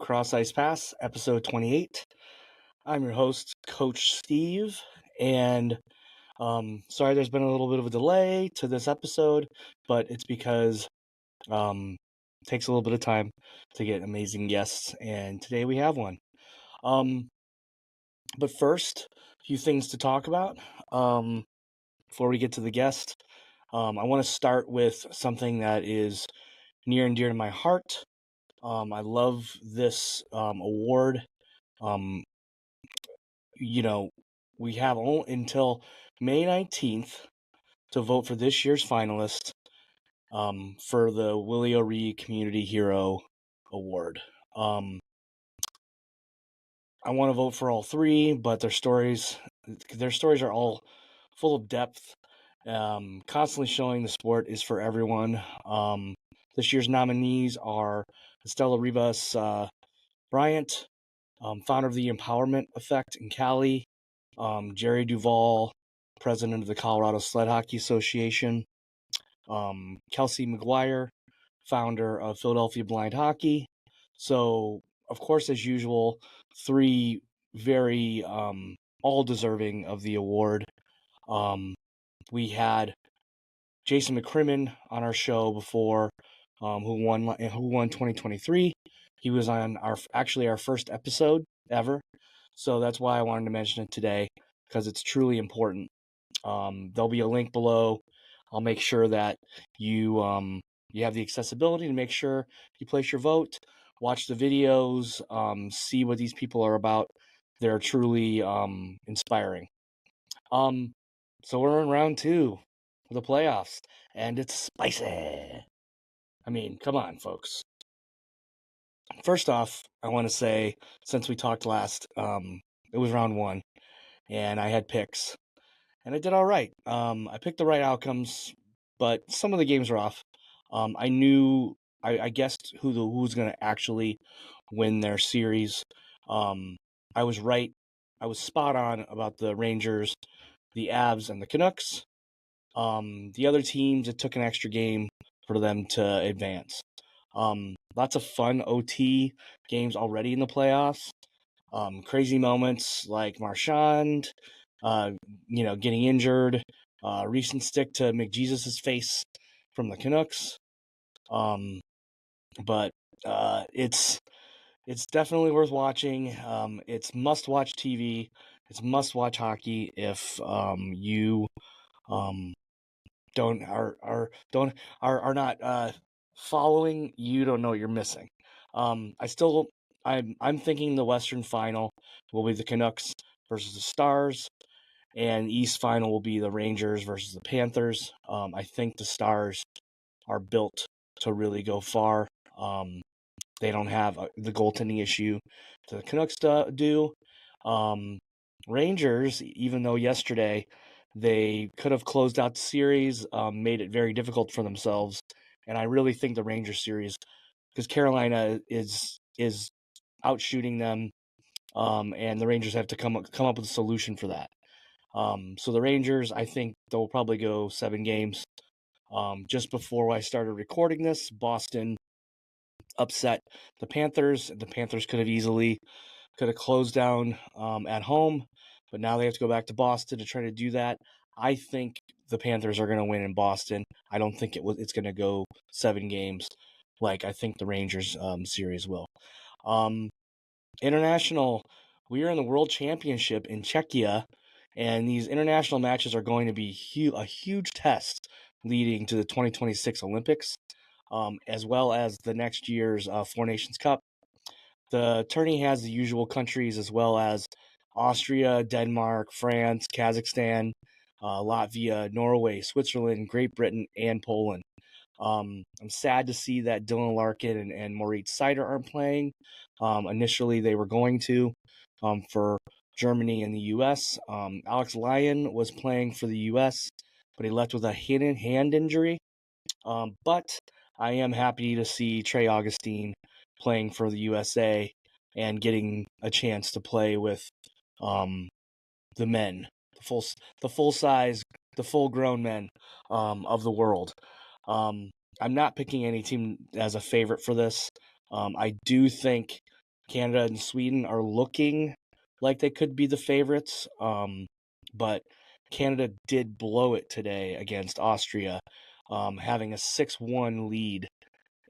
Cross Ice Pass, episode 28. I'm your host, Coach Steve, and sorry there's been a little bit of a delay to this episode, but it's because it takes a little bit of time to get amazing guests, and today we have one. But first, a few things to talk about before we get to the guest. I want to start with something that is near and dear to my heart. I love this award. We have until May 19th to vote for this year's finalist for the Willie O'Ree Community Hero Award. I want to vote for all three, but their stories are all full of depth, constantly showing the sport is for everyone. This year's nominees are Estella Rivas Bryant, founder of the Empowerment Effect in Cali, Jerry Duvall, president of the Colorado Sled Hockey Association, Kelsey McGuire, founder of Philadelphia Blind Hockey. So, of course, as usual, three very all deserving of the award. We had Jason McCrimmon on our show before, who won 2023. He was on our first episode ever, so that's why I wanted to mention it today, because it's truly important. There'll be a link below. I'll make sure that you have the accessibility to make sure you place your vote, watch the videos, see what these people are about. They're truly inspiring. So we're in round 2 of the playoffs, and it's spicy. I mean, come on, folks. First off, I want to say, since we talked last, it was round 1, and I had picks, and I did all right. I picked the right outcomes, but some of the games were off. I guessed who was going to actually win their series. I was right. I was spot on about the Rangers, the Avs, and the Canucks. The other teams, it took an extra game for them to advance. Lots of fun OT games already in the playoffs. Crazy moments like Marchand, getting injured. Recent stick to McJesus's face from the Canucks. But it's definitely worth watching. It's must-watch TV. It's must-watch hockey if you are not following. You don't know what you're missing. I'm thinking the Western Final will be the Canucks versus the Stars, and East Final will be the Rangers versus the Panthers. I think the Stars are built to really go far. They don't have the goaltending issue the Canucks do. Rangers, even though yesterday they could have closed out the series, made it very difficult for themselves. And I really think the Rangers series, because Carolina is outshooting them, and the Rangers have to come up with a solution for that. So the Rangers, I think they'll probably go 7 games. Just before I started recording this, Boston upset the Panthers. The Panthers could have closed down at home, but now they have to go back to Boston to try to do that. I think the Panthers are going to win in Boston. I don't think it's going to go 7 games like I think the Rangers series will. International, we are in the World Championship in Czechia, and these international matches are going to be a huge test leading to the 2026 Olympics, as well as the next year's Four Nations Cup. The tourney has the usual countries as well as Austria, Denmark, France, Kazakhstan, Latvia, Norway, Switzerland, Great Britain, and Poland. I'm sad to see that Dylan Larkin and Moritz Seider aren't playing. Initially, they were going to for Germany and the U.S. Alex Lyon was playing for the U.S., but he left with a hand injury. But I am happy to see Trey Augustine playing for the USA and getting a chance to play with the men, the full size, the full grown men of the world. I'm not picking any team as a favorite for this. I do think Canada and Sweden are looking like they could be the favorites, but Canada did blow it today against Austria, having a 6-1 lead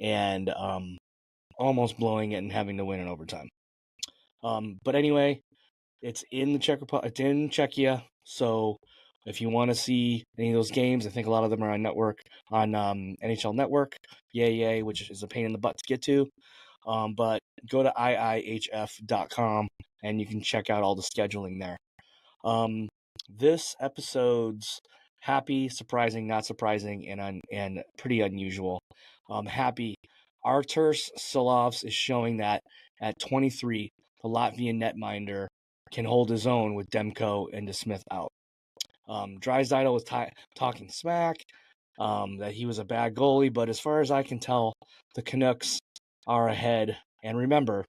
and almost blowing it and having to win in overtime. But anyway, it's in the it's in Czechia, so if you want to see any of those games, I think a lot of them are on NHL Network, yay, which is a pain in the butt to get to. But go to iihf.com and you can check out all the scheduling there. This episode's happy, surprising, not surprising, and pretty unusual. Happy, Arturs Silovs is showing that at 23, the Latvian netminder can hold his own with Demko and DeSmith out. Draisaitl was talking smack, that he was a bad goalie, but as far as I can tell, the Canucks are ahead. And remember,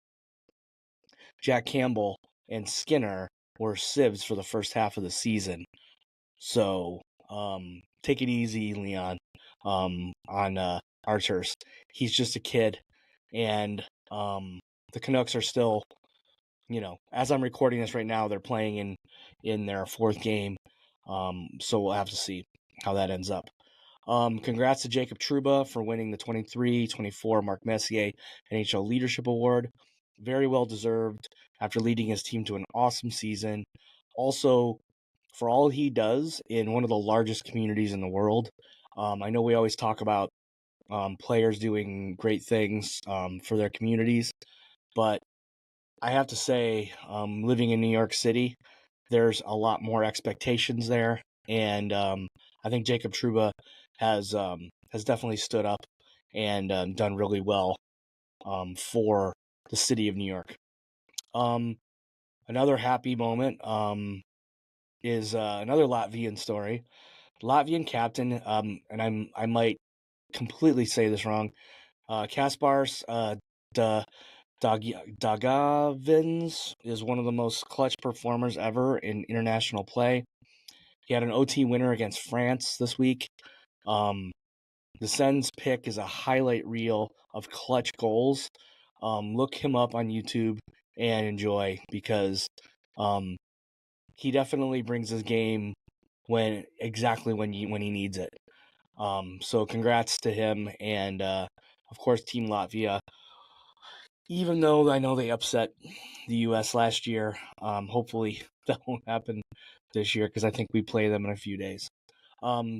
Jack Campbell and Skinner were civs for the first half of the season. So take it easy, Leon, on Arturs. He's just a kid, and the Canucks are still, as I'm recording this right now, they're playing in their fourth game. So we'll have to see how that ends up. Congrats to Jacob Trouba for winning the 23-24 Mark Messier NHL Leadership Award. Very well deserved after leading his team to an awesome season. Also, for all he does in one of the largest communities in the world. I know we always talk about players doing great things for their communities, but I have to say, living in New York City, there's a lot more expectations there, and I think Jacob Trouba has definitely stood up and done really well for the city of New York. Another happy moment is another Latvian story. Latvian captain, and I might completely say this wrong, Kaspars Dagavins is one of the most clutch performers ever in international play. He had an OT winner against France this week. The Sens pick is a highlight reel of clutch goals. Look him up on YouTube and enjoy, because he definitely brings his game when he needs it. So congrats to him, and of course Team Latvia. Even though I know they upset the U.S. last year, hopefully that won't happen this year, because I think we play them in a few days.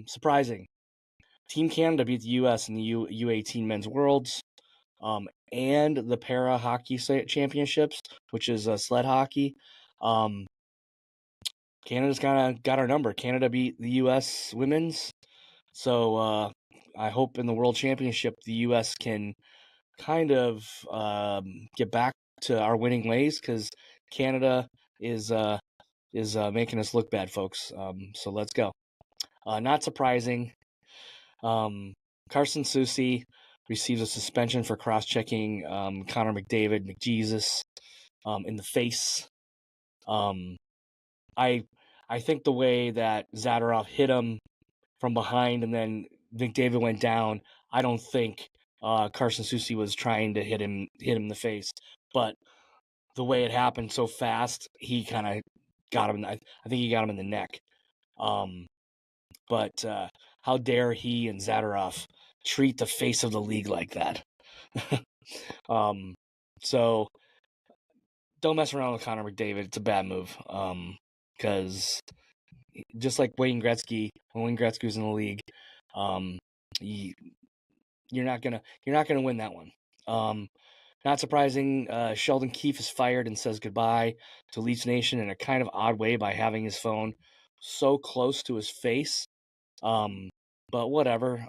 Surprising. Team Canada beat the U.S. in the U18 Men's Worlds and the Para Hockey Championships, which is sled hockey. Canada's got our number. Canada beat the U.S. Women's. So I hope in the World Championship the U.S. can kind of get back to our winning ways, because Canada is making us look bad, folks. So let's go. Not surprising. Carson Soucy receives a suspension for cross-checking Connor McDavid in the face. I think the way that Zadorov hit him from behind and then McDavid went down, I don't think Carson Soucy was trying to hit him in the face, but the way it happened so fast, he kind of got him. I think he got him in the neck. But how dare he and Zadorov treat the face of the league like that? So don't mess around with Connor McDavid. It's a bad move. Because just like Wayne Gretzky, when Wayne Gretzky was in the league, you're not gonna win that one. Not surprising, Sheldon Keefe is fired and says goodbye to Leafs Nation in a kind of odd way by having his phone so close to his face. But whatever.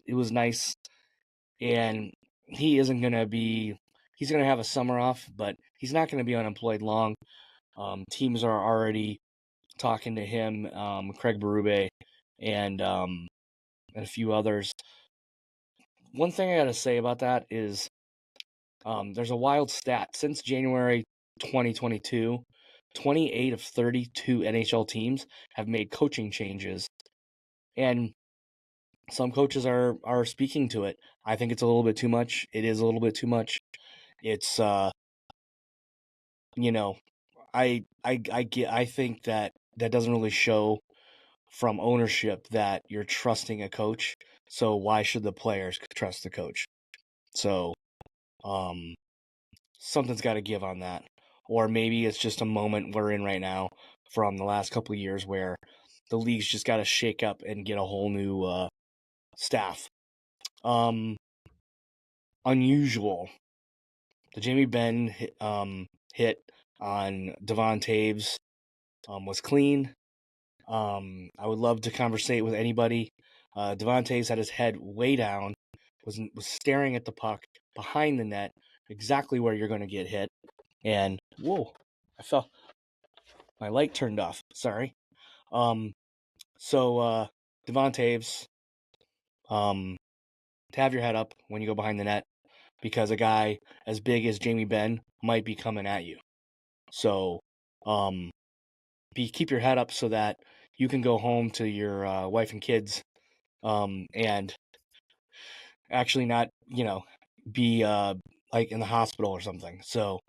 It was nice, and he's going to have a summer off, but he's not going to be unemployed long. Teams are already talking to him, Craig Berube, and a few others. One thing I got to say about that is there's a wild stat. Since January 2022, 28 of 32 NHL teams have made coaching changes, and some coaches are speaking to it. I think it's a little bit too much. It is a little bit too much. It's I think that doesn't really show from ownership that you're trusting a coach. So why should the players trust the coach? So, something's got to give on that. Or maybe it's just a moment we're in right now from the last couple of years where the league's just got to shake up and get a whole new staff. Unusual. The Jamie Benn hit on Devon Taves was clean. I would love to conversate with anybody. Devon Taves had his head way down, was staring at the puck behind the net, exactly where you're going to get hit. And whoa, I fell. My light turned off. Sorry. So Devon Taves, to have your head up when you go behind the net, because a guy as big as Jamie Benn might be coming at you. So, keep your head up so that you can go home to your wife and kids, and actually not, be like in the hospital or something. So,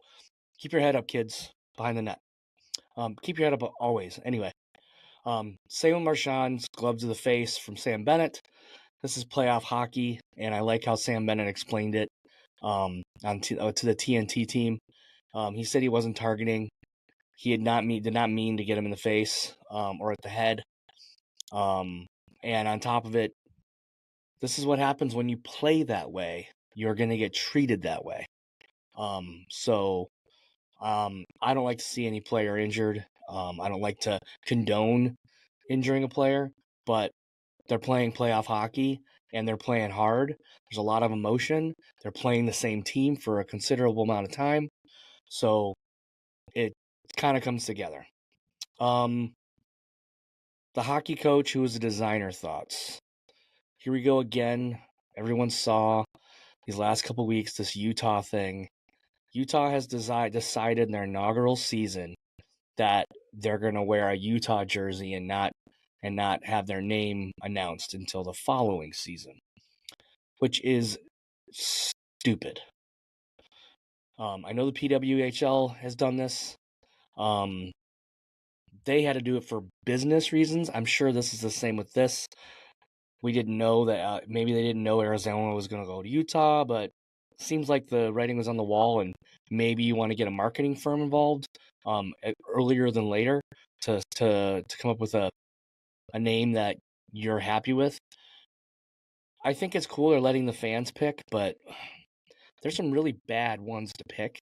keep your head up, kids, behind the net. Keep your head up always. Anyway, Sam Marchand's glove to the face from Sam Bennett. This is playoff hockey, and I like how Sam Bennett explained it to the TNT team. He said he wasn't targeting. He did not mean to get him in the face or at the head. And on top of it, this is what happens when you play that way. You're going to get treated that way. So I don't like to see any player injured. I don't like to condone injuring a player, but they're playing playoff hockey and they're playing hard. There's a lot of emotion. They're playing the same team for a considerable amount of time. So it kind of comes together. The hockey coach who was a designer thoughts. Here we go again. Everyone saw these last couple weeks this Utah thing. Utah has decided in their inaugural season that they're going to wear a Utah jersey and not have their name announced until the following season, which is stupid. I know the PWHL has done this. They had to do it for business reasons. I'm sure this is the same with this. We didn't know that maybe they didn't know Arizona was going to go to Utah, but it seems like the writing was on the wall, and maybe you want to get a marketing firm involved earlier than later to come up with a name that you're happy with. I think it's cool they're letting the fans pick, but there's some really bad ones to pick,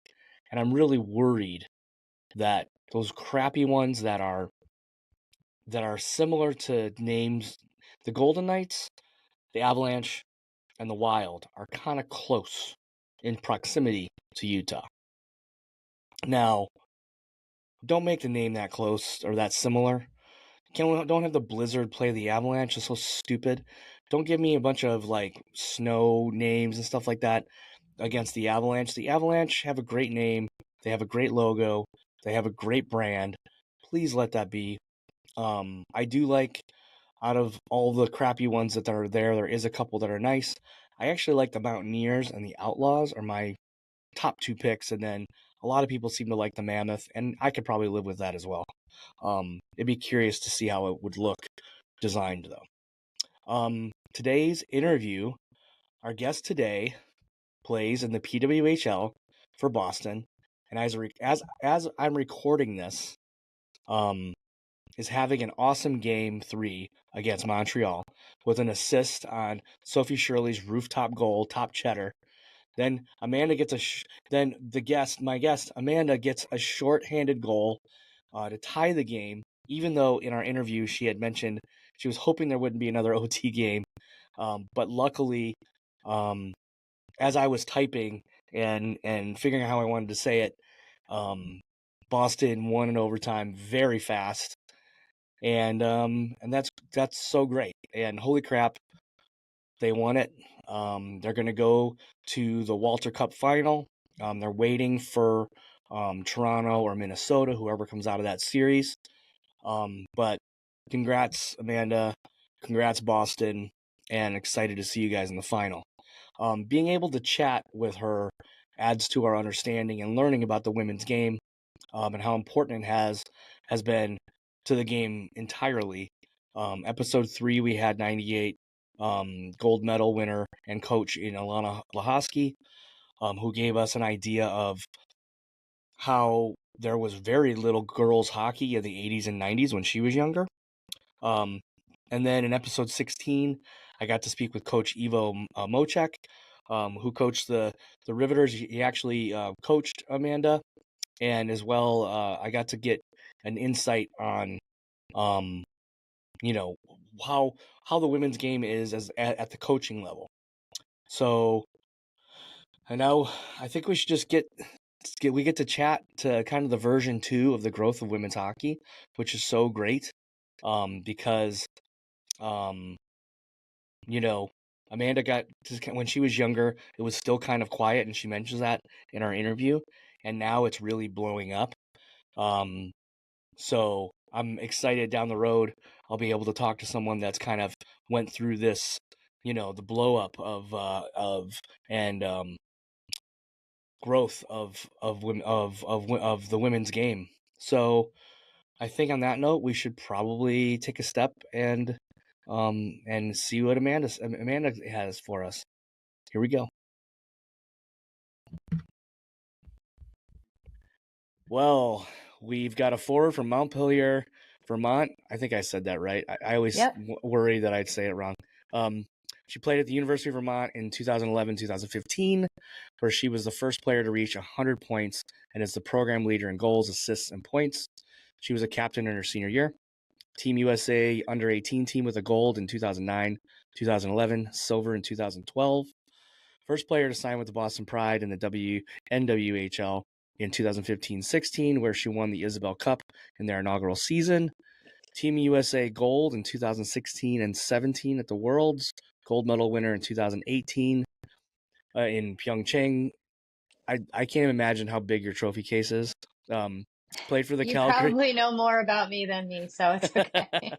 and I'm really worried that those crappy ones that are similar to names, the Golden Knights, the Avalanche, and the Wild are kind of close in proximity to Utah. Now, don't make the name that close or that similar. Don't have the Blizzard play the Avalanche. It's so stupid. Don't give me a bunch of like snow names and stuff like that against the Avalanche. The Avalanche have a great name. They have a great logo. They have a great brand. Please let that be. I do like, out of all the crappy ones that are there is a couple that are nice. I actually like the Mountaineers and the Outlaws are my top two picks, and then a lot of people seem to like the Mammoth, and I could probably live with that as well. It'd be curious to see how it would look designed, though. Today's interview, our guest today plays in the PWHL for Boston, and as I'm recording this, is having an awesome game 3 against Montreal with an assist on Sophie Shirley's rooftop goal, top cheddar. Then Amanda gets my guest Amanda gets a short-handed goal to tie the game, even though in our interview she had mentioned she was hoping there wouldn't be another OT game. But luckily, as I was typing and figuring out how I wanted to say it, Boston won in overtime very fast. And that's so great. And holy crap, they won it. They're going to go to the Walter Cup final. They're waiting for Toronto or Minnesota, whoever comes out of that series. But congrats, Amanda. Congrats, Boston. And excited to see you guys in the final. Being able to chat with her adds to our understanding and learning about the women's game. and how important it has been to the game entirely. Episode 3, we had 98 gold medal winner and coach in Alana Lahosky, who gave us an idea of how there was very little girls hockey in the 80s and 90s when she was younger. And then in episode 16, I got to speak with Coach Ivo Mochek, who coached the Riveters. He actually coached Amanda, and as well, I got to get an insight on, you know, how the women's game is at the coaching level. So, I think we should just get to chat to kind of the version 2 of the growth of women's hockey, which is so great, because Amanda got when she was younger, it was still kind of quiet, and she mentions that in our interview, and now it's really blowing up. So I'm excited down the road. I'll be able to talk to someone that's kind of went through this, the blow up of and growth of the women's game. So I think on that note, we should probably take a step and see what Amanda has for us. Here we go. Well, we've got a forward from Montpelier, Vermont. I think I said that right. I always worry that I'd say it wrong. She played at the University of Vermont in 2011-2015, where she was the first player to reach 100 points and is the program leader in goals, assists, and points. She was a captain in her senior year. Team USA under-18 team with a gold in 2009, 2011, silver in 2012. First player to sign with the Boston Pride in the NWHL in 2015-16, where she won the Isabel Cup in their inaugural season. Team USA gold in 2016 and 17 at the Worlds. Gold medal winner in 2018 in Pyeongchang. I can't even imagine how big your trophy case is. Played for the You Calgary. probably know more about me than me, so it's okay.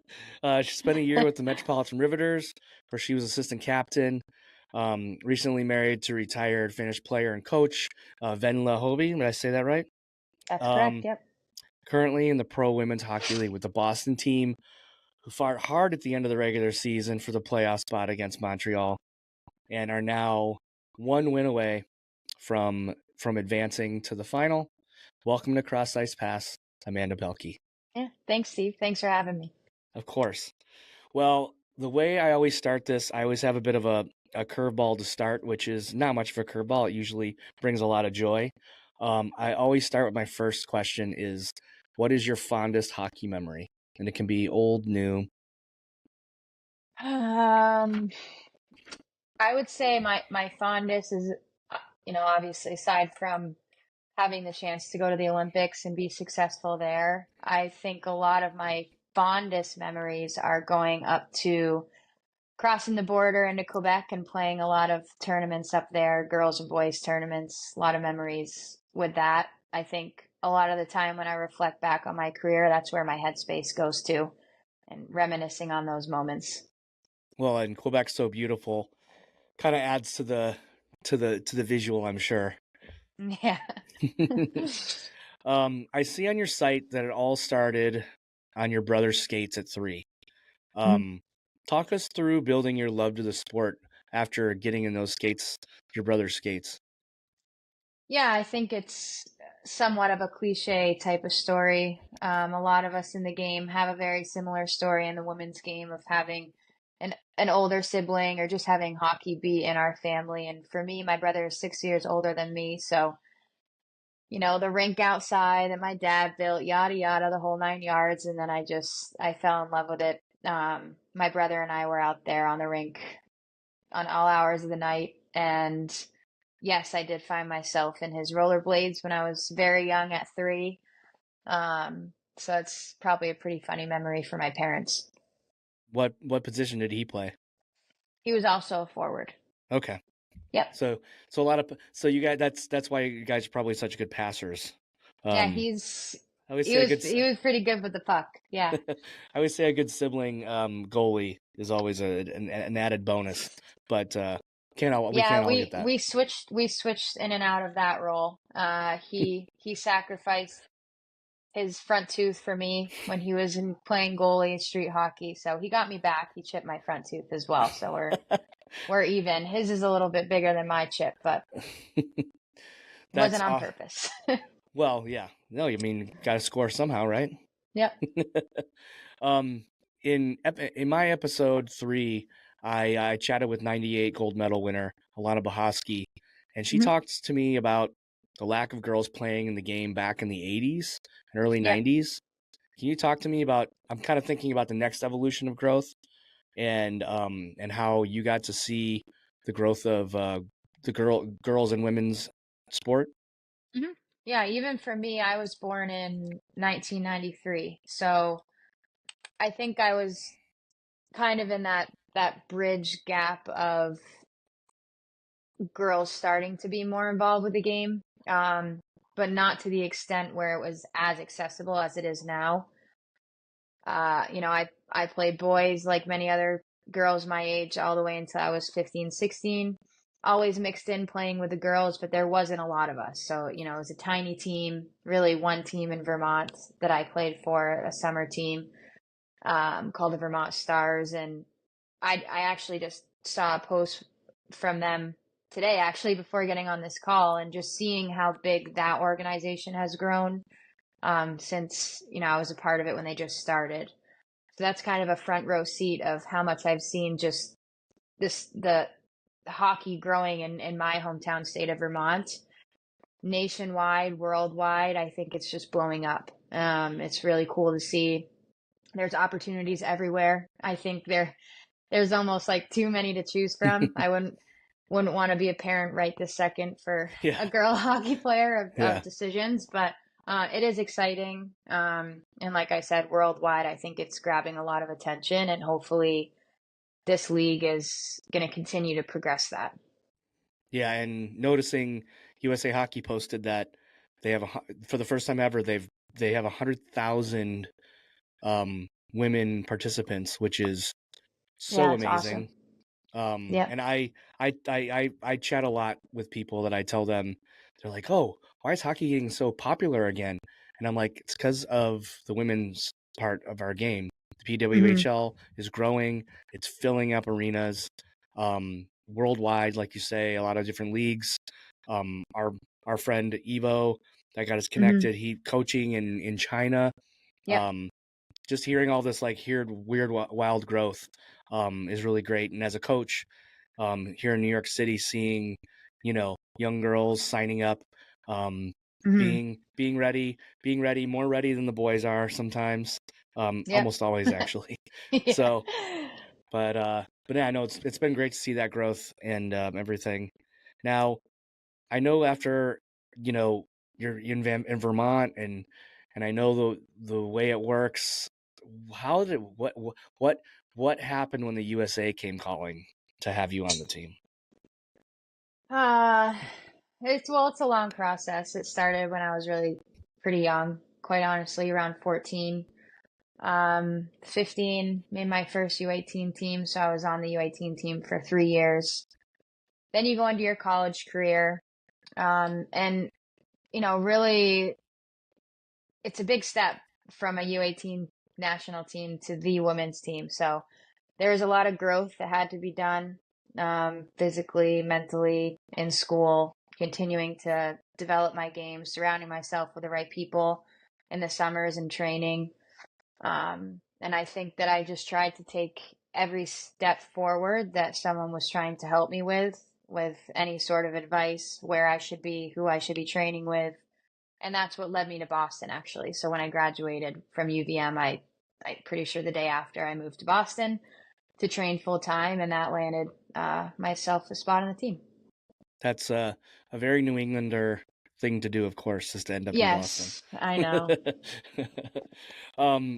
She spent a year with the Metropolitan Riveters, where she was assistant captain. Recently married to retired Finnish player and coach Venla Hovey. Did I say that right? That's correct, yep. Currently in the Pro Women's Hockey League with the Boston team, who fought hard at the end of the regular season for the playoff spot against Montreal, and are now one win away from advancing to the final. Welcome to Cross Ice Pass, Amanda Pelkey. Yeah, thanks, Steve. Thanks for having me. Of course. Well, the way I always start this, I always have a bit of a curveball to start, which is not much of a curveball. It usually brings a lot of joy. I always start with my first question is, what is your fondest hockey memory? And it can be old, new. I would say my fondest is, obviously aside from having the chance to go to the Olympics and be successful there, I think a lot of my fondest memories are going up to crossing the border into Quebec and playing a lot of tournaments up there, girls and boys tournaments, a lot of memories with that. I think a lot of the time when I reflect back on my career, that's where my headspace goes to, and reminiscing on those moments. Well, and Quebec's so beautiful, kind of adds to the visual, I'm sure. Yeah. I see on your site that it all started on your brother's skates at 3. Talk us through building your love to the sport after getting in those skates, your brother's skates. Yeah, I think it's somewhat of a cliche type of story. A lot of us in the game have a very similar story in the women's game of having an older sibling or just having hockey be in our family. And for me, my brother is 6 years older than me, so the rink outside that my dad built, yada yada, the whole 9 yards, and then I fell in love with it. My brother and I were out there on the rink on all hours of the night, and yes, I did find myself in his rollerblades when I was very young at 3. So it's probably a pretty funny memory for my parents. What position did he play? He was also a forward. Okay. Yep. So you guys, that's why you guys are probably such good passers. Yeah, he was pretty good with the puck. Yeah. I always say a good sibling goalie is always an added bonus, but we can't all get that. We switched in and out of that role. He sacrificed his front tooth for me when he was playing goalie street hockey. So he got me back. He chipped my front tooth as well. So we're even. His is a little bit bigger than my chip, but That's wasn't on purpose. well, yeah. No, I mean, got to score somehow, right? Yep. Um, in my episode 3, I chatted with 98 gold medal winner Alana Bohosky, and she Mhm. talked to me about the lack of girls playing in the game back in the 80s and early Yep. 90s. Can you talk to me about? I'm kind of thinking about the next evolution of growth, and how you got to see the growth of the girls and women's sport. Mhm. Yeah, even for me, I was born in 1993. So I think I was kind of in that bridge gap of girls starting to be more involved with the game, but not to the extent where it was as accessible as it is now. I played boys like many other girls my age all the way until I was 15, 16. Always mixed in playing with the girls, but there wasn't a lot of us. So, it was a tiny team, really one team in Vermont that I played for, a summer team called the Vermont Stars. And I actually just saw a post from them today, actually, before getting on this call, and just seeing how big that organization has grown since, I was a part of it when they just started. So that's kind of a front row seat of how much I've seen just the hockey growing in my hometown state of Vermont. Nationwide, worldwide, I think it's just blowing up. It's really cool to see. There's opportunities everywhere. I think there's almost like too many to choose from. I wouldn't want to be a parent right this second for Yeah, a girl hockey player yeah. of decisions, but it is exciting. And like I said, worldwide, I think it's grabbing a lot of attention, and hopefully this league is going to continue to progress that. Yeah, and noticing USA Hockey posted that they have for the first time ever they have 100,000 women participants, which is Yeah, so it's awesome. amazing. Yep. And I chat a lot with people that I tell them, they're like, "Oh, why is hockey getting so popular again?" And I'm like, it's because of the women's part of our game. The Hmm. PWHL is growing; it's filling up arenas worldwide, like you say, a lot of different leagues. Our friend Evo that got us Hmm. connected, he coaching in China. Yep. Um, just hearing all this like weird wild growth is really great. And as a coach here in New York City, seeing young girls signing up, um, Hmm. being ready, more ready than the boys are sometimes, Yep. almost always actually. Yeah. So, but yeah, I know it's been great to see that growth and everything. Now, I know after you're in Vermont, and I know the way it works. How did what what happened when the USA came calling to have you on the team? Uh, it's a long process. It started when I was really pretty young, quite honestly, around 14. 15, made my first U18 team, so I was on the U18 team for 3 years. Then you go into your college career, and really, it's a big step from a U18 national team to the women's team. So there was a lot of growth that had to be done, physically, mentally, in school, continuing to develop my game, surrounding myself with the right people in the summers and training. And I think that I just tried to take every step forward that someone was trying to help me with any sort of advice, where I should be, who I should be training with. And that's what led me to Boston, actually. So when I graduated from UVM, I'm pretty sure the day after I moved to Boston to train full time, and that landed myself a spot on the team. That's a very New Englander thing to do, of course, is to end up in Boston. Yes, I know.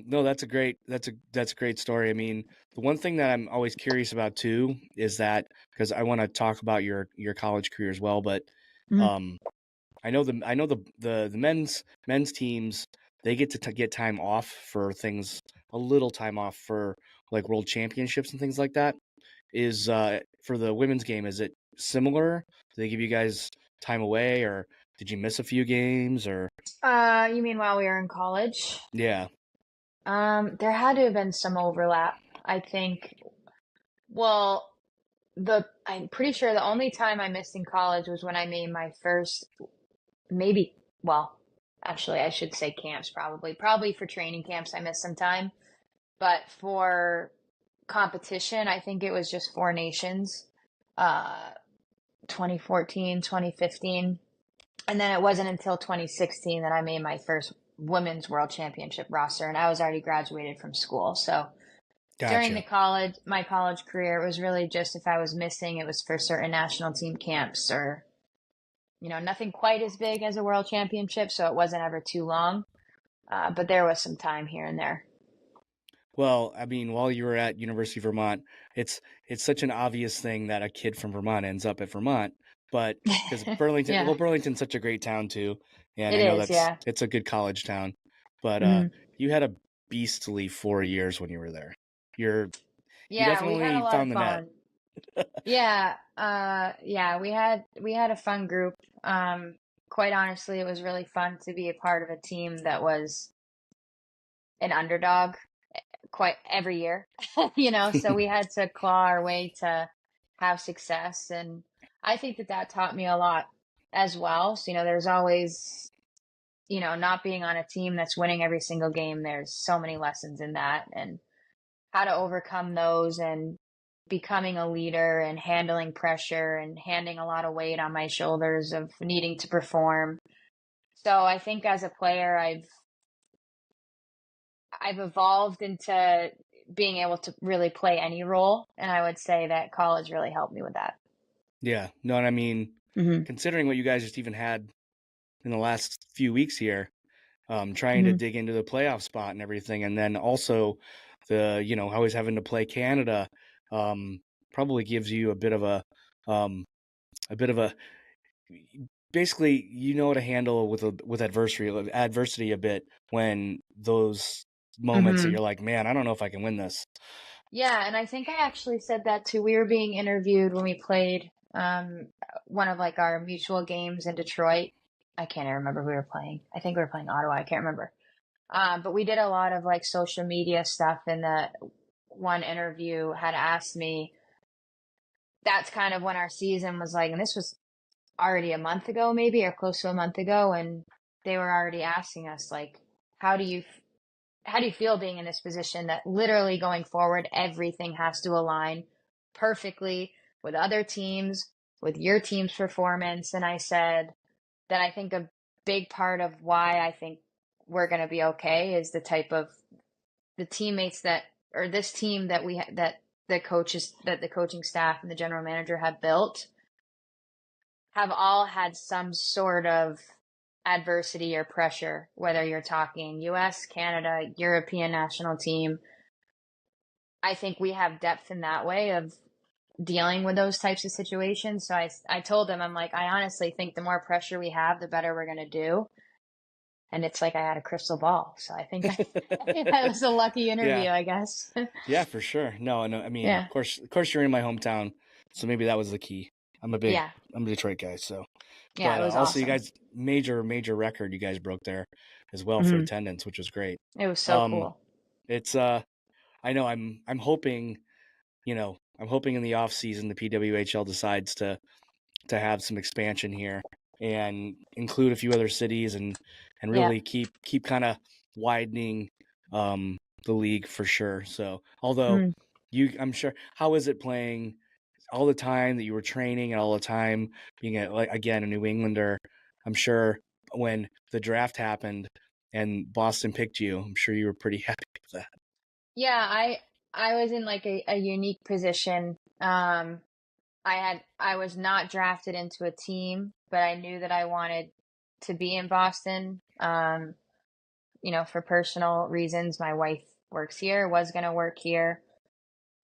No, that's a great story. I mean, the one thing that I'm always curious about too is that, because I want to talk about your college career as well, but Mhm. um, I know the men's teams, they get to get time off for things, a little time off for like world championships and things like that. Is for the women's game, is it similar? Do they give you guys time away, or did you miss a few games or? You mean while we were in college? Yeah. There had to have been some overlap. I think, well, I'm pretty sure the only time I missed in college was when I made my first, maybe, well, actually, I should say camps probably. Probably for training camps, I missed some time. But for competition, I think it was just Four Nations, uh, 2014, 2015. And then it wasn't until 2016 that I made my first women's world championship roster, and I was already graduated from school. So during Gotcha. my college career, it was really just if I was missing, it was for certain national team camps or, nothing quite as big as a world championship. So it wasn't ever too long. But there was some time here and there. Well, I mean, while you were at University of Vermont, it's such an obvious thing that a kid from Vermont ends up at Vermont, but because Yeah, Burlington's such a great town too, and it I know is. Yeah. it's a good college town, but Hmm. you had a beastly 4 years when you were there. You Yeah, we had a definitely lot of found the net. fun. Yeah, yeah, we had a fun group. Quite honestly, it was really fun to be a part of a team that was an underdog quite every year, so we had to claw our way to have success. And I think that that taught me a lot as well. So, there's always, not being on a team that's winning every single game, there's so many lessons in that and how to overcome those and becoming a leader and handling pressure and handing a lot of weight on my shoulders of needing to perform. So I think as a player, I've evolved into being able to really play any role, and I would say that college really helped me with that. Yeah, no, and I mean, Hmm. considering what you guys just even had in the last few weeks here, trying to Hmm. dig into the playoff spot and everything, and then also always having to play Canada, um, probably gives you um, a bit of a basically you know how to handle with adversity a bit when those moments that Hmm. you're like, man, I don't know if I can win this. Yeah, and I think I actually said that too. We were being interviewed when we played one of like our mutual games in Detroit. I can't even remember who we were playing. I think we were playing Ottawa. I can't remember. But we did a lot of like social media stuff, and the one interview had asked me, that's kind of when our season was like, and this was already a month ago, maybe, or close to a month ago, and they were already asking us like, how do you how do you feel being in this position that literally going forward everything has to align perfectly with other teams, with your team's performance? And I said that I think a big part of why I think we're going to be okay is the type of the teammates that or this team that that the coaches that the coaching staff and the general manager have built have all had some sort of adversity or pressure, whether you're talking US, Canada, European national team. I think we have depth in that way of dealing with those types of situations. So I told them, I'm like, I honestly think the more pressure we have, the better we're going to do. And it's like I had a crystal ball. So I think that was a lucky Yeah, interview, I guess. yeah, for sure. No, no, I mean, Yeah. of course, you're in my hometown, so maybe that was the key. I'm a big, Yeah. I'm a Detroit guy, so. Yeah. But It was also, you awesome. guys major record you guys broke there as well for Hmm. attendance, which was great. It was so Um, cool. it's I know I'm hoping I'm hoping in the off season the PWHL decides to have some expansion here and include a few other cities and Yeah. really keep kind of widening the league for sure. So although Mm. I'm sure, how is it playing all the time that you were training and all the time being like again a New Englander? I'm sure when the draft happened and Boston picked you, I'm sure you were pretty happy with that. Yeah. I was in like a unique position. I was not drafted into a team, but I knew that I wanted to be in Boston. For personal reasons. My wife works here, was going to work here.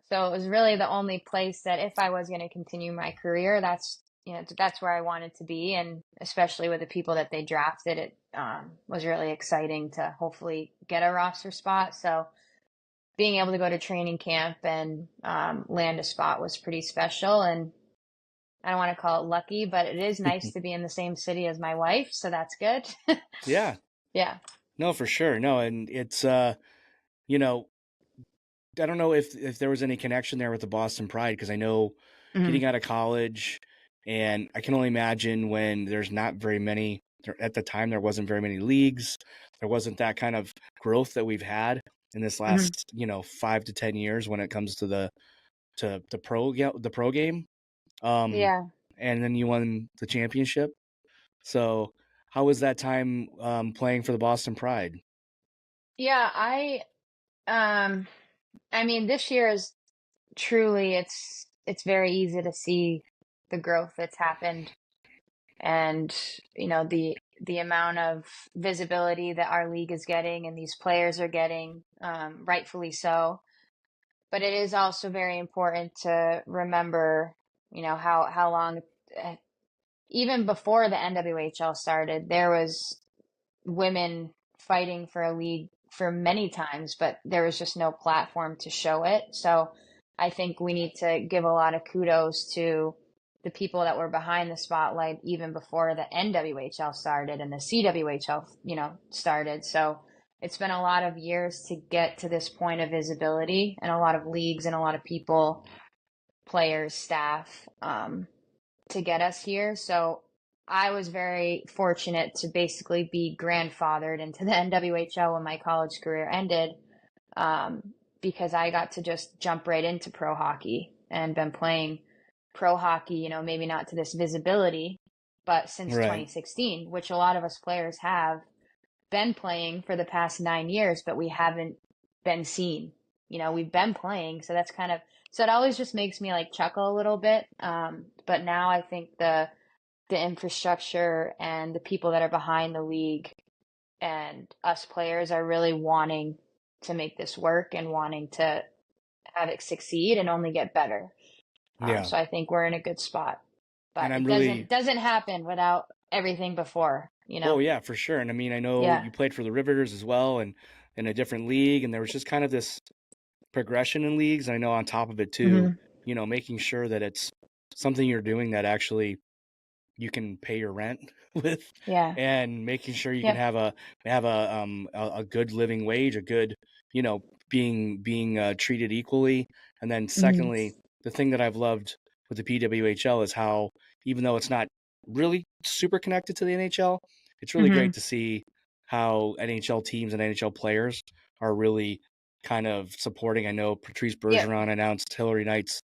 So it was really the only place that if I was going to continue my career, that's where I wanted to be. And especially with the people that they drafted, it was really exciting to hopefully get a roster spot. So being able to go to training camp and land a spot was pretty special. And I don't want to call it lucky, but it is nice to be in the same city as my wife, so that's good. Yeah. Yeah. No, for sure. No, and it's you know, I don't know if there was any connection there with the Boston Pride, because I know Hmm. getting out of college, and I can only imagine when there's not very many at the time, there wasn't very many leagues. There wasn't that kind of growth that we've had in this Hmm. last, 5 to 10 years when it comes to the pro game. Um, Yeah. and then you won the championship. So how was that time playing for the Boston Pride? Yeah, um I mean this year is truly it's very easy to see the growth that's happened, and the amount of visibility that our league is getting and these players are getting, rightfully so. But it is also very important to remember, how long, uh, even before the NWHL started, there was women fighting for a league for many times, but there was just no platform to show it. So I think we need to give a lot of kudos to the people that were behind the spotlight even before the NWHL started and the CWHL, started. So it's been a lot of years to get to this point of visibility, and a lot of leagues and a lot of people, players, staff, to get us here. So I was very fortunate to basically be grandfathered into the NWHL when my college career ended, um, because I got to just jump right into pro hockey and been playing pro hockey, maybe not to this visibility, but since Right. 2016, which a lot of us players have been playing for the past 9 years, but we haven't been seen. We've been playing, so that's kind of, so it always just makes me like chuckle a little bit. But now I think the infrastructure and the people that are behind the league and us players are really wanting to make this work and wanting to have it succeed and only get better. Yeah. So I think we're in a good spot, And but I'm it really, doesn't happen without everything before. oh yeah, for sure. And I mean, I know Yeah. you played for the Riveters as well, and in a different league, and there was just kind of this progression in leagues. And I know on top of it too, Hmm. making sure that it's something you're doing that actually you can pay your rent with, Yeah. and making sure you can Yep. have a good living wage, a good, you know being treated equally. And then Hmm. secondly, the thing that I've loved with the PWHL is how, even though it's not really super connected to the NHL, it's really Hmm. great to see how NHL teams and NHL players are really kind of supporting. I know Patrice Yep. Bergeron announced Hillary Knight's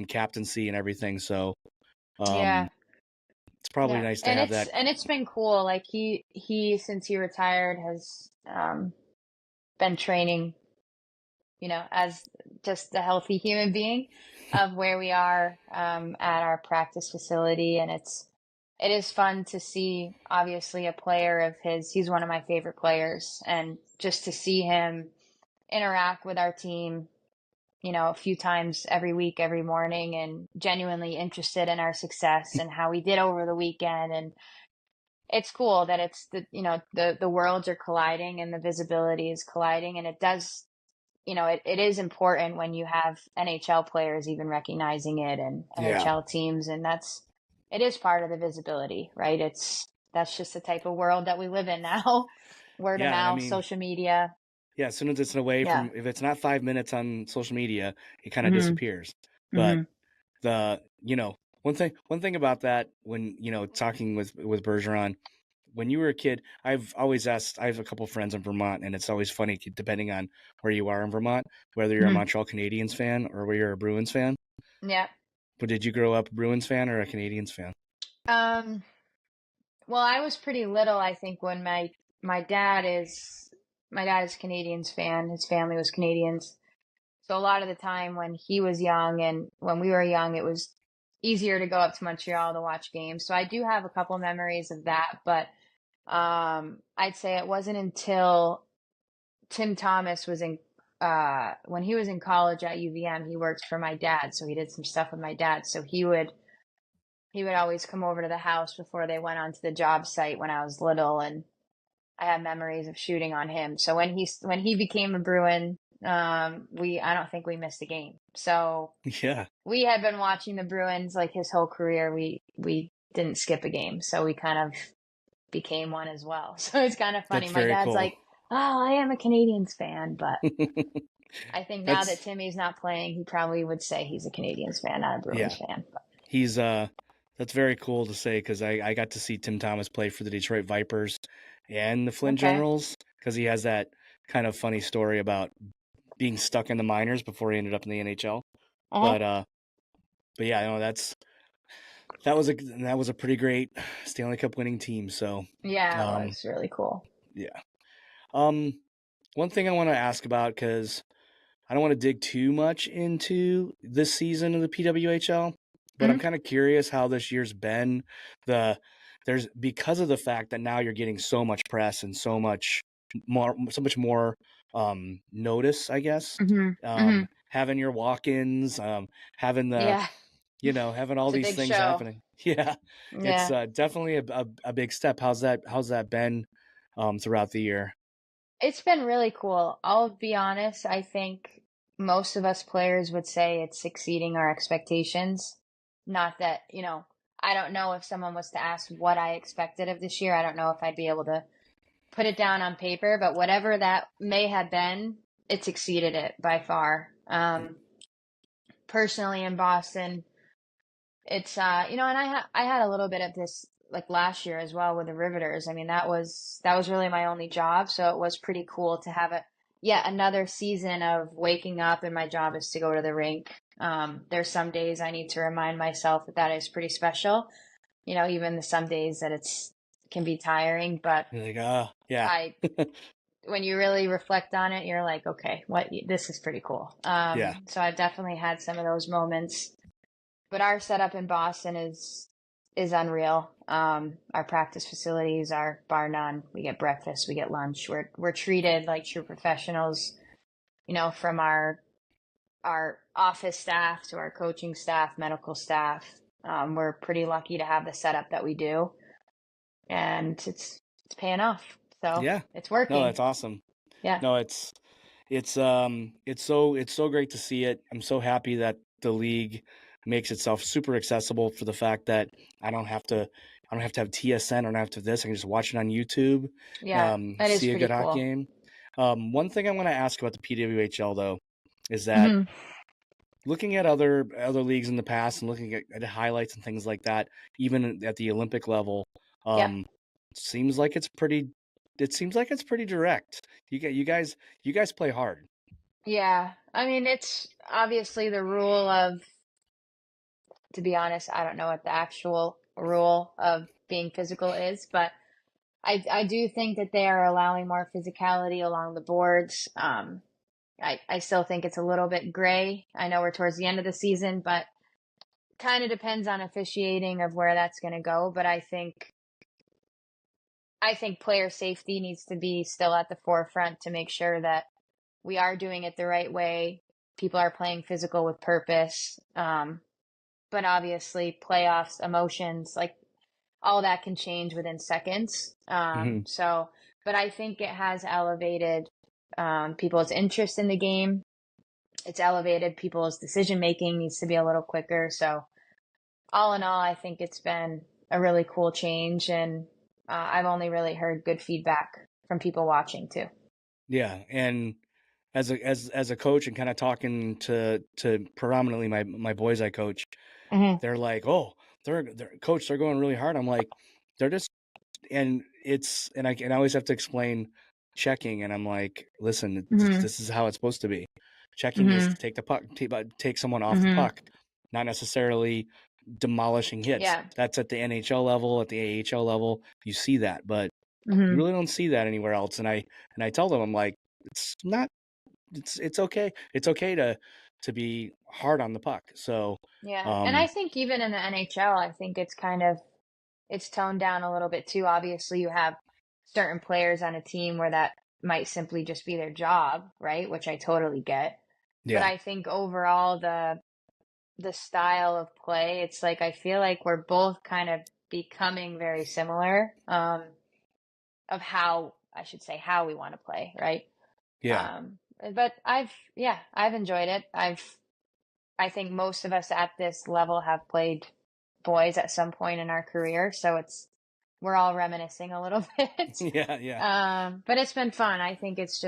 captaincy and everything, so um, Yeah. it's probably Yeah. nice to And have it's that. and it's been cool. Like he since he retired has, been training, as just a healthy human being of where we are, at our practice facility. And it is fun to see, obviously, a player of his. He's one of my favorite players, and just to see him interact with our team, a few times every week, every morning, and genuinely interested in our success and how we did over the weekend. And it's cool that it's the worlds are colliding and the visibility is colliding, and it does, it is important when you have NHL players even recognizing it, and Yeah, NHL teams, and it is part of the visibility, right? That's just the type of world that we live in now. Word of yeah, and I mouth, mean, social media. yeah, as soon as it's away Yeah. from, if it's not 5 minutes on social media, it kind of Mhm. disappears. But Mhm. the one thing about that, when talking with Bergeron, when you were a kid, I've always asked. I have a couple friends in Vermont, and it's always funny depending on where you are in Vermont, whether you're a Mhm. Montreal Canadiens fan or whether you're a Bruins fan. Yeah. But did you grow up a Bruins fan or a Canadiens fan? Um well, I was pretty little, I think, when my dad is my dad is a Canadians fan. His family was Canadians. So a lot of the time when he was young and when we were young, it was easier to go up to Montreal to watch games. So I do have a couple memories of that, but, I'd say it wasn't until Tim Thomas was in when he was in college at UVM, he worked for my dad, so he did some stuff with my dad. So he would always come over to the house before they went onto the job site when I was little, and I have memories of shooting on him. So when he became a Bruin, I don't think we missed a game. So Yeah, we had been watching the Bruins like his whole career. We didn't skip a game, so we kind of became one as well. So it's kind of funny. that's My very dad's cool. like, "Oh, I am a Canadians fan," but I think now that That's Timmy's not playing, he probably would say he's a Canadians fan, not a yeah. Bruins fan. But, He's that's very cool to say because I got to see Tim Thomas play for the Detroit Vipers and the Flint okay. Generals because he has that kind of funny story about being stuck in the minors before he ended up in the NHL. Uh-huh. But yeah, that was a pretty great Stanley Cup winning team. So Yeah, it um was really cool. yeah. Um one thing I want to ask about because I don't want to dig too much into this season of the PWHL, but I'm Hmm. kind of curious how this year's been. There's because of the fact that now you're getting so much press and so much more notice, I guess. Hmm. Hmm. Having your walk-ins, having Yeah, having all it's a these big things show. happening. Yeah, it's Yeah. definitely a big step. How's that been throughout the year? It's been really cool. I'll be honest, I think most of us players would say it's exceeding our expectations. Not that, I don't know if someone was to ask what I expected of this year. I don't know if I'd be able to put it down on paper, but whatever that may have been, it's exceeded it by far. Personally in Boston, it's and I had a little bit of this like last year as well with the Riveters. I mean, that was really my only job, so it was pretty cool to have it yet another season of waking up and my job is to go to the rink. There's some days I need to remind myself that that is pretty special. Even the some days that it's can be tiring, but You're like, yeah, I when you really reflect on it, you're like, okay, this is pretty cool. yeah, So I've definitely had some of those moments, but our setup in Boston is unreal. Our practice facilities are bar none. We get breakfast, we get lunch. We're treated like true professionals. From our office staff to our coaching staff, medical staff. We're pretty lucky to have the setup that we do, and it's paying off. So yeah. it's No, working. that's awesome. Yeah. No, it's so great to see it. I'm so happy that the league makes itself super accessible for the fact that I don't have to have TSN, I don't have to have this. I can just watch it on YouTube, Yeah, that is see a pretty good hockey cool. game. One thing I want to ask about the PWHL though is that Hmm. looking at other leagues in the past and looking at highlights and things like that, even at the Olympic level, Yep. um, seems like it's pretty. It seems like it's pretty direct. You guys play hard. Yeah. I mean, it's obviously the rule of, to be honest, I don't know what the actual rule of being physical is, but I do think that they are allowing more physicality along the boards. I still think it's a little bit gray. I know we're towards the end of the season, but kind of depends on officiating of where that's going to go. But I think player safety needs to be still at the forefront to make sure that we are doing it the right way. People are playing physical with purpose. But obviously, playoffs, emotions, like all that can change within seconds. Hmm. But I think it has elevated people's interest in the game. It's elevated people's decision making needs to be a little quicker. So, all in all, I think it's been a really cool change, and I've only really heard good feedback from people watching too. Yeah, and as a coach and kind of talking to predominantly my boys I coach, Hmm. they're like, oh, they're coach, they're going really hard. I'm like, they're just and I always have to explain checking, and I'm like, listen, Hmm. this is how it's supposed to be. Checking is Hmm. to take the puck, take someone off the Hmm. puck, not necessarily demolishing hits. Yeah. That's at the NHL level, at the AHL level, you see that, but you Hmm. really don't see that anywhere else. And I tell them, I'm like, it's not, it's okay. It's okay to be hard on the puck. So, Yeah. And I um, think even in the NHL, I think it's toned down a little bit too. Obviously, you have certain players on a team where that might simply just be their job, right? Which I totally get. But yeah, I think overall the style of play, it's like I feel like we're both kind of becoming very similar of how I should say how we want to play, right? yeah, But I've enjoyed it. I think most of us at this level have played boys at some point in our career, so we're all reminiscing a little bit. Yeah, yeah. But it's been fun. I think it's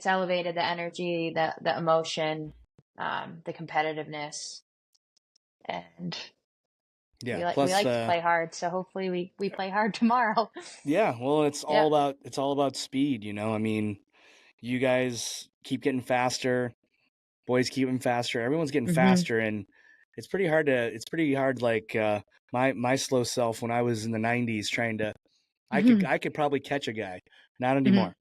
elevated the energy, the emotion, the competitiveness, and Yeah. we Plus, like to play hard. So hopefully we play hard tomorrow. yeah. Well, Yeah. it's all about speed. I mean, you guys keep getting faster. Boys keep getting faster. Everyone's getting Hmm. faster, and it's pretty hard. Like my slow self when I was in the '90s, trying to, Hmm. I could probably catch a guy. Not Hmm. anymore.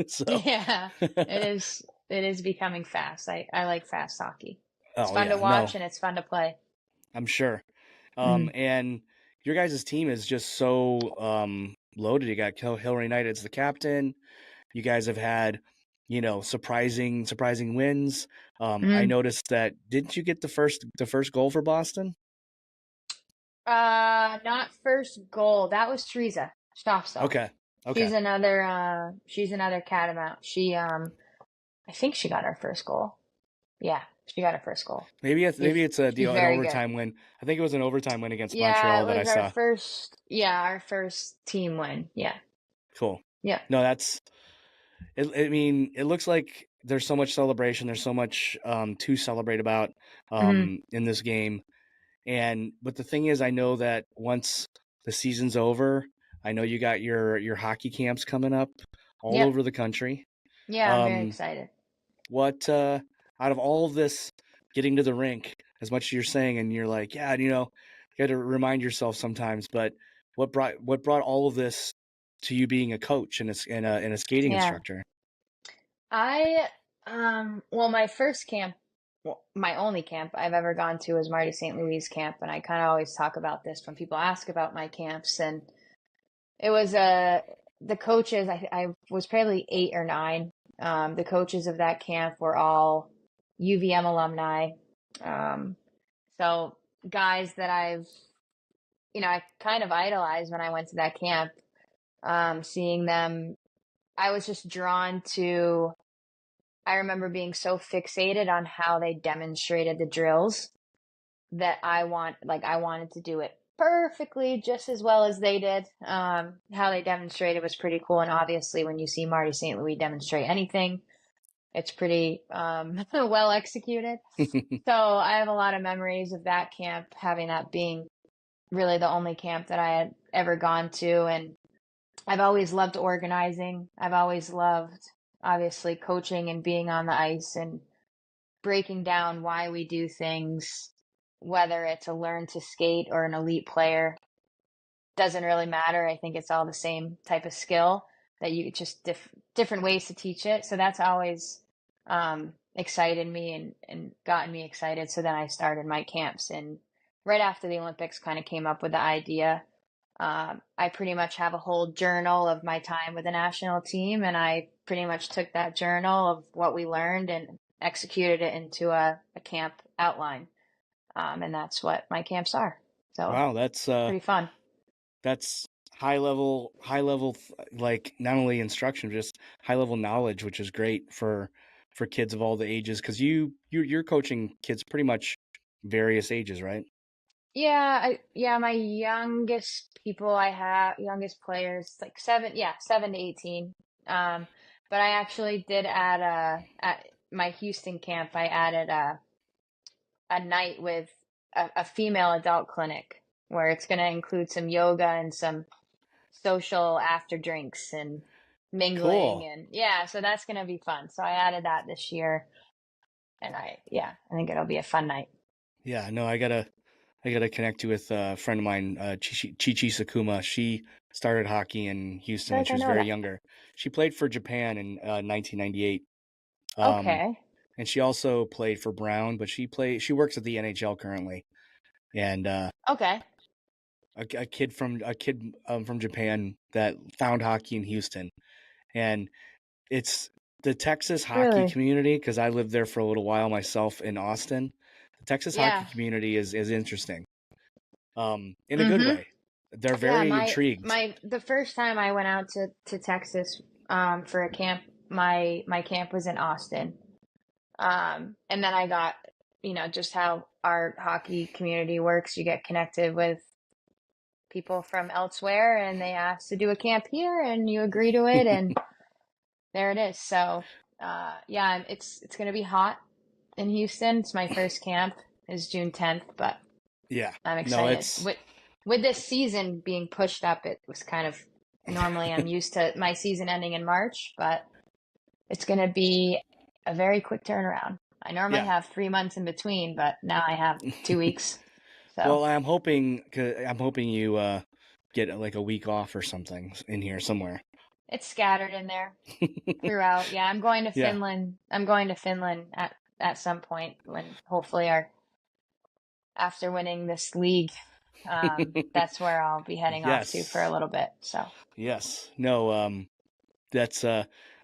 So, Yeah, it is. It is becoming fast. I like fast hockey. It's oh fun to yeah, no, watch and it's fun to play. I'm sure. Hmm. And your guys' team is just so loaded. You got Hillary Knight as the captain. You guys have had, surprising wins. I Hmm. noticed that. Didn't you get the first goal for Boston? Not first goal. That was Teresa Stoffel. Okay, okay. She's another catamount. I think she got our first goal. Yeah, she got her first goal. Maybe it's She's an very good. overtime win. I think it was an overtime win against Yeah, Montreal it that I was saw. our first team win. Yeah. Cool. Yeah. No, that's it. I mean, it looks like there's so much celebration. There's so much to celebrate about Hmm. in this game. But the thing is, I know that once the season's over, I know you got your hockey camps coming up all Yep. over the country. Yeah, I'm very Um, excited. what out of all of this, getting to the rink, as much as you're saying, and you're like, yeah, you got to remind yourself sometimes. But what brought all of this to you being a coach and a skating Yeah. instructor? I well, my first camp, well, my only camp I've ever gone to was Marty St. Louis camp, and I kind of always talk about this when people ask about my camps. And it was the coaches. I was probably 8 or 9. The coaches of that camp were all UVM alumni. Um, so guys that I kind of idolized when I went to that camp. Seeing them, I was just drawn to. I remember being so fixated on how they demonstrated the drills that I wanted to do it perfectly just as well as they did. How they demonstrated was pretty cool. And obviously, when you see Marty St. Louis demonstrate anything, it's pretty well executed. So I have a lot of memories of that camp, having that being really the only camp that I had ever gone to. And I've always loved organizing. I've always loved, obviously, coaching and being on the ice and breaking down why we do things, whether it's a learn to skate or an elite player, doesn't really matter. I think it's all the same type of skill that you just different ways to teach it. So that's always excited me and gotten me excited. So then I started my camps, and right after the Olympics kind of came up with the idea. I pretty much have a whole journal of my time with the national team, and I pretty much took that journal of what we learned and executed it into a camp outline. And that's what my camps are. So Wow, pretty fun. that's high level, like not only instruction, just high level knowledge, which is great for kids of all the ages, because you're coaching kids pretty much various ages, right? My youngest players like 7 to 18. Um, but I actually did add at my Houston camp, I added a night with a female adult clinic where it's going to include some yoga and some social after drinks and mingling. Cool. And yeah, so that's going to be fun. So I added that this year, and I think it'll be a fun night. Yeah, no, I gotta connect you with a friend of mine, Chi Sakuma. She started hockey in I Houston feel when like she I was know very that. younger. She played for Japan in 1998. Um, Okay. and she also played for Brown, but she works at the NHL currently. And Okay. a kid from Japan that found hockey in Houston, and it's the Texas hockey Really? community, because I lived there for a little while myself in Austin. The Texas hockey Yeah. community is interesting, in a good Mm-hmm. way. They're Yeah, very intrigued. the first time I went out to Texas for a camp, my camp was in Austin. And then I got, just how our hockey community works. You get connected with people from elsewhere and they ask to do a camp here and you agree to it and there it is. So, yeah, it's going to be hot in Houston. It's my first camp is June 10th, but Yeah. I'm No, excited. it's With this season being pushed up, it was kind of normally I'm used to my season ending in March, but it's going to be a very quick turnaround. I normally yeah. have 3 months in between, but now I have 2 weeks. So Well, I'm hoping you get like a week off or something in here somewhere. it's scattered in there throughout. Yeah, I'm going to Yeah. Finland. I'm going to Finland at some point when hopefully after winning this league, that's where I'll be heading off to for a little bit. So Yes. No, that's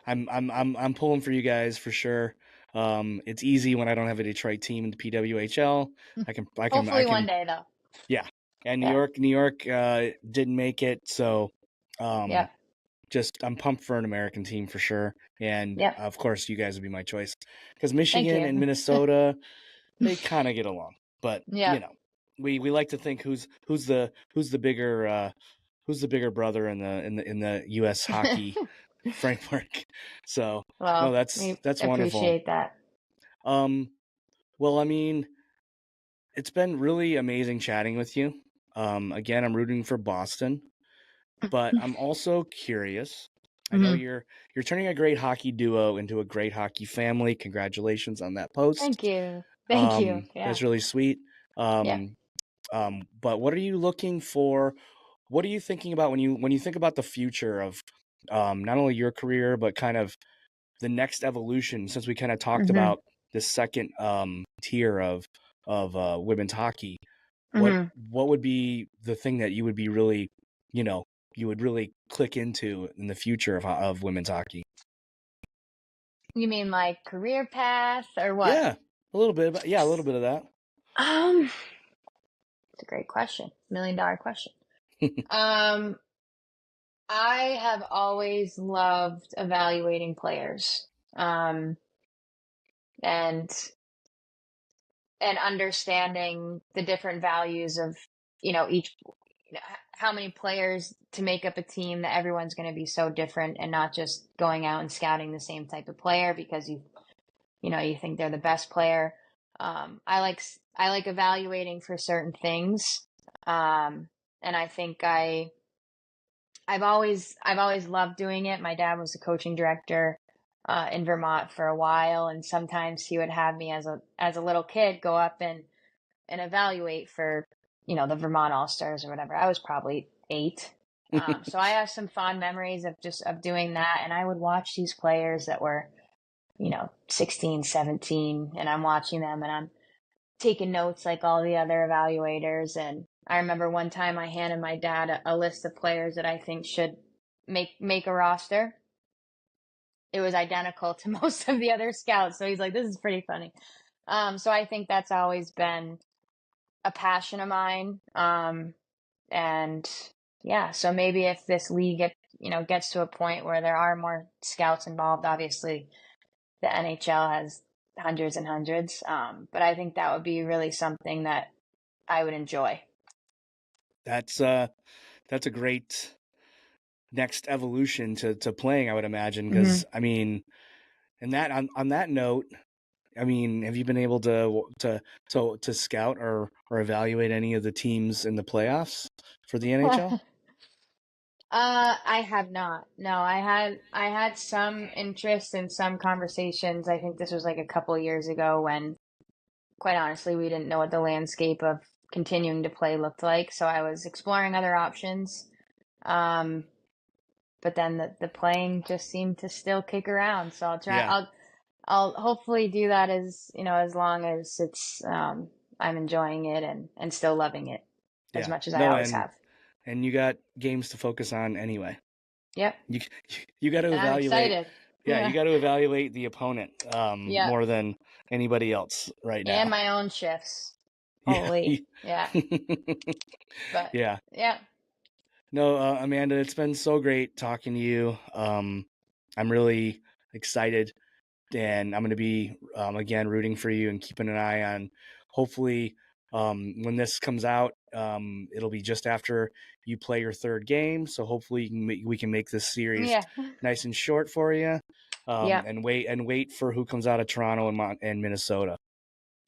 I'm pulling for you guys for sure. It's easy when I don't have a Detroit team in the PWHL. hopefully one day though. Yeah. And Yeah. New York didn't make it, so Yep. just I'm pumped for an American team for sure. And Yep. of course you guys would be my choice. Because Thank Michigan and you. Minnesota, they kind of get along. But Yeah. we like to think who's the bigger brother in the US hockey framework. So no, Well, we that's wonderful. appreciate that. Well, I mean, it's been really amazing chatting with you. Again, I'm rooting for Boston, but I'm also curious. I know Mhm. you're turning a great hockey duo into a great hockey family. Congratulations on that post. Thank you. Thank you. Yeah. That's really sweet. Yeah. But what are you looking for? What are you thinking about when you think about the future of not only your career but kind of the next evolution? Since we kind of talked Mhm. about the second tier of women's hockey, Mhm. what would be the thing that you would be really, you would really click into in the future of women's hockey? You mean like career path or what? Yeah, a little bit of that. It's a great question. $1 million question. I have always loved evaluating players. And understanding the different values of, each, how many players to make up a team that everyone's going to be so different and not just going out and scouting the same type of player because you think they're the best player. I like evaluating for certain things. And I think I've always loved doing it. My dad was a coaching director in Vermont for a while, and sometimes he would have me as a little kid go up and evaluate for the Vermont All Stars or whatever. I was probably 8. So I have some fond memories of doing that, and I would watch these players that were 16, 17, and I'm watching them and I'm taking notes like all the other evaluators. And I remember one time I handed my dad a list of players that I think should make a roster. It was identical to most of the other scouts. So he's like, this is pretty funny. So I think that's always been a passion of mine. And yeah, so maybe if this league gets to a point where there are more scouts involved, obviously the NHL has hundreds and hundreds. But I think that would be really something that I would enjoy. That's a great next evolution to playing, I would imagine, because I mean, and that on that note, I mean, have you been able to scout or evaluate any of the teams in the playoffs for the NHL? I have not. No, I had some interest in some conversations. I think this was like a couple years ago when, quite honestly, we didn't know what the landscape of continuing to play looked like. So I was exploring other options. But then the playing just seemed to still kick around. So I'll try. Yeah. I'll hopefully do that as long as it's I'm enjoying it and still loving it as Yeah. much as I No, always have. and you got games to focus on anyway. Yep. You got to And I'm evaluate. excited. Yeah, you got to evaluate the opponent Yeah. more than anybody else right now. And my own shifts. Holy. Yeah. But yeah. yeah. No, Amanda, it's been so great talking to you. I'm really excited, and I'm going to be again rooting for you and keeping an eye on. Hopefully, when this comes out, it'll be just after you play your third game. So hopefully we can make this series nice and short for you, and wait for who comes out of Toronto and Minnesota.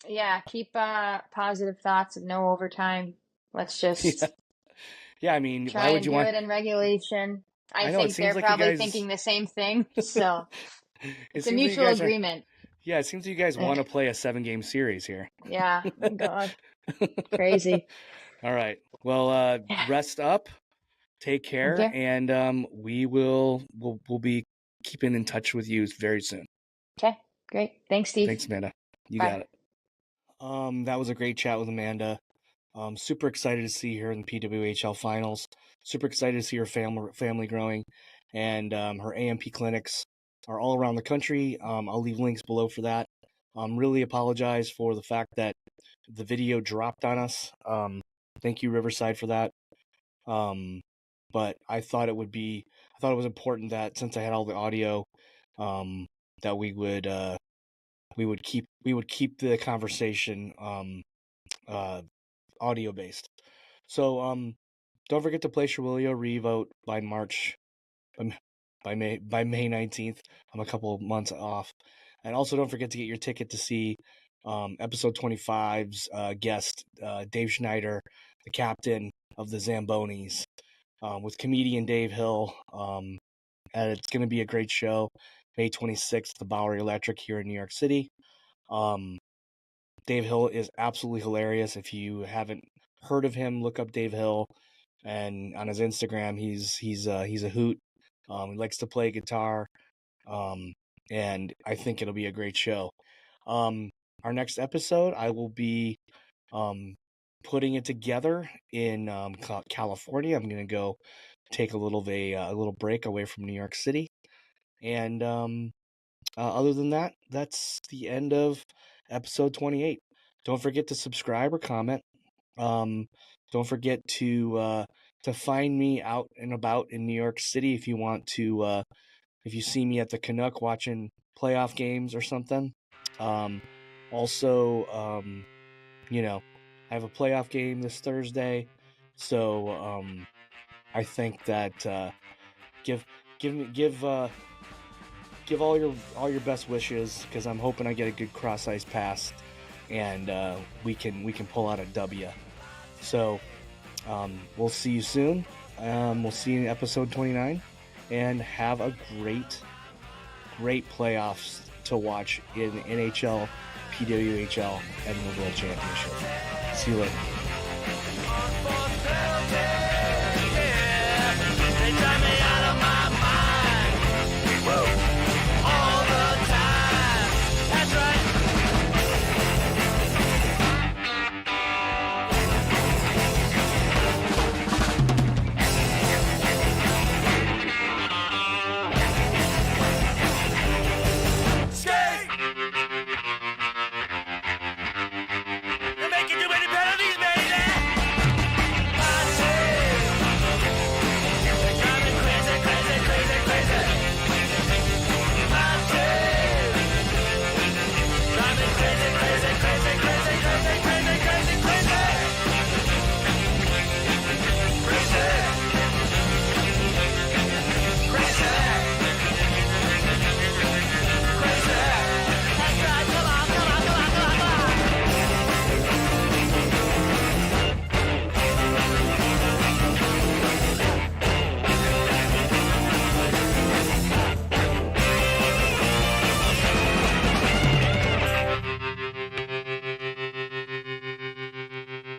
Yeah, keep positive thoughts of no overtime. Let's just yeah. I mean, try why would and you do want it in regulation. I know, it think seems they're like you probably guys thinking the same thing. So it it's a seems like you mutual guys are agreement. yeah, it seems like you guys want to play a 7-game series here. Yeah, my God. Crazy. All right. Well, rest up. Take care, Okay. and we'll be keeping in touch with you very soon. Okay, great. Thanks, Steve. Thanks, Amanda. You Bye. got it. That was a great chat with Amanda. Super excited to see her in the PWHL finals. Super excited to see her family growing, and her AMP clinics are all around the country. I'll leave links below for that. Really apologize for the fact that the video dropped on us. Thank you, Riverside, for that. But I thought it was important that since I had all the audio, that we would keep the conversation audio based. So don't forget to place your Willie O'Ree vote by May 19th. I'm a couple of months off. And also don't forget to get your ticket to see episode 25's guest, Dave Schneider, the captain of the Zambonis, with comedian Dave Hill. And it's going to be a great show. May 26th, the Bowery Electric here in New York City. Dave Hill is absolutely hilarious. If you haven't heard of him, look up Dave Hill, and on his Instagram, he's a hoot. He likes to play guitar, and I think it'll be a great show. Our next episode, I will be putting it together in California. I'm going to go take a little break away from New York City, and other than that, that's the end of episode 28. Don't forget to subscribe or comment. Don't forget to find me out and about in New York City if you want to. If you see me at the Canuck watching playoff games or something. Also, I have a playoff game this Thursday, so I think that give all your best wishes, because I'm hoping I get a good cross ice pass, and we can pull out a W. So we'll see you soon. We'll see you in episode 29, and have a great playoffs to watch in NHL, PWHL, and the World Championship. See you later.